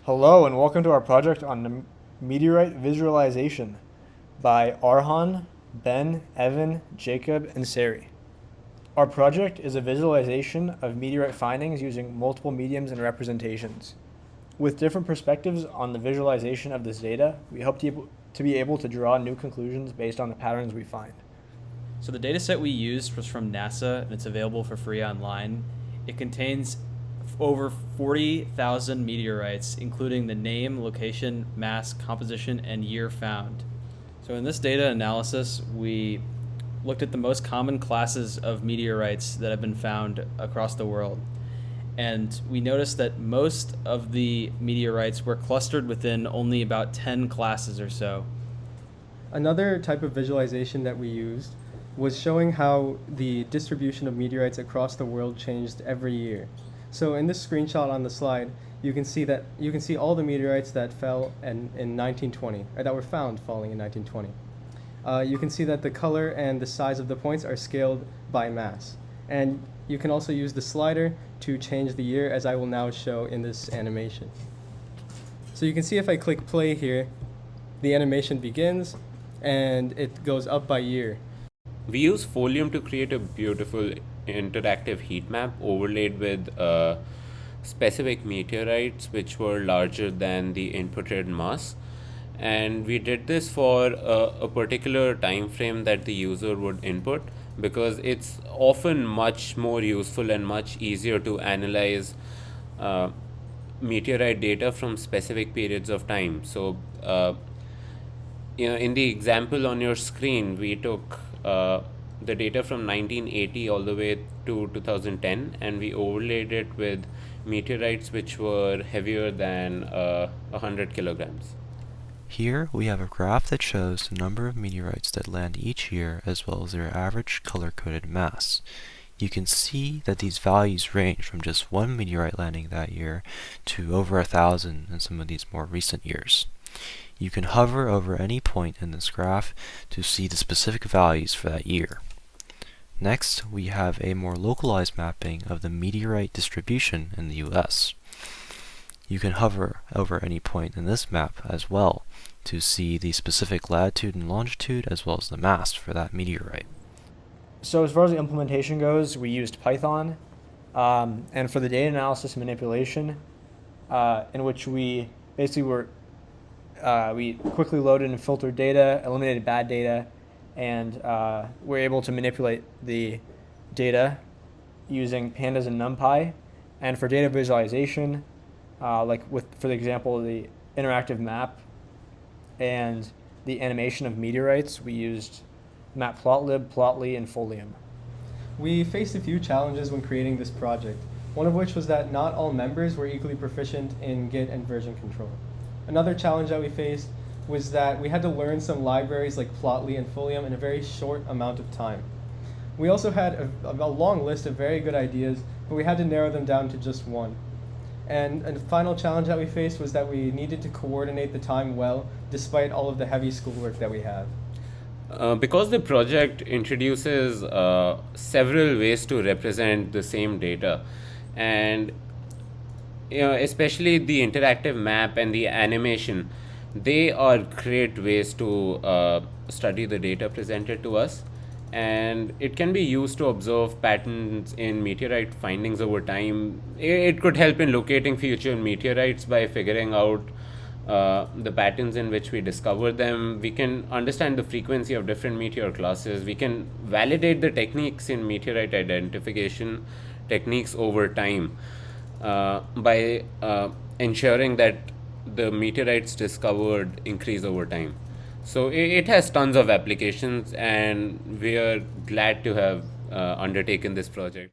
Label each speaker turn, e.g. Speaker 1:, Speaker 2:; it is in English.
Speaker 1: Hello and welcome to our project on Meteorite Visualization by Arhan, Ben, Evan, Jacob, and Sari. Our project is a visualization of meteorite findings using multiple mediums and representations. With different perspectives on the visualization of this data, we hope to be able to draw new conclusions based on the patterns we find.
Speaker 2: So the data set we used was from NASA, and it's available for free online. It contains over 40,000 meteorites, including the name, location, mass, composition, and year found. So in this data analysis, we looked at the most common classes of meteorites that have been found across the world. And we noticed that most of the meteorites were clustered within only about 10 classes or so.
Speaker 3: Another type of visualization that we used was showing how the distribution of meteorites across the world changed every year. So in this screenshot on the slide, you can see all the meteorites that fell in 1920, or that were found falling in 1920. You can see that the color and the size of the points are scaled by mass. And you can also use the slider to change the year, as I will now show in this animation. So you can see if I click play here, the animation begins and it goes up by year.
Speaker 4: We use Folium to create a beautiful interactive heat map overlaid with specific meteorites which were larger than the inputted mass. And we did this for a particular time frame that the user would input, because it's often much more useful and much easier to analyze meteorite data from specific periods of time. So in the example on your screen, we took the data from 1980 all the way to 2010, and we overlaid it with meteorites which were heavier than 100 kilograms.
Speaker 5: Here we have a graph that shows the number of meteorites that land each year as well as their average color-coded mass. You can see that these values range from just one meteorite landing that year to over 1,000 in some of these more recent years. You can hover over any point in this graph to see the specific values for that year. Next, we have a more localized mapping of the meteorite distribution in the US. You can hover over any point in this map as well to see the specific latitude and longitude as well as the mass for that meteorite.
Speaker 1: So as far as the implementation goes, we used Python, and for the data analysis and manipulation, in which we basically we quickly loaded and filtered data, eliminated bad data, and we're able to manipulate the data using pandas and NumPy. And for data visualization, for the example, the interactive map and the animation of meteorites, we used Matplotlib, Plotly, and Folium.
Speaker 3: We faced a few challenges when creating this project, one of which was that not all members were equally proficient in Git and version control. Another challenge that we faced was that we had to learn some libraries like Plotly and Folium in a very short amount of time. We also had a long list of very good ideas, but we had to narrow them down to just one. And the final challenge that we faced was that we needed to coordinate the time well, despite all of the heavy schoolwork that we have.
Speaker 4: Because the project introduces several ways to represent the same data, and especially the interactive map and the animation, they are great ways to study the data presented to us, and it can be used to observe patterns in meteorite findings over time. It could help in locating future meteorites by figuring out the patterns in which we discover them. We can understand the frequency of different meteor classes. We can validate the techniques in meteorite identification techniques over time by ensuring that the meteorites discovered increase over time. So it has tons of applications, and we are glad to have undertaken this project.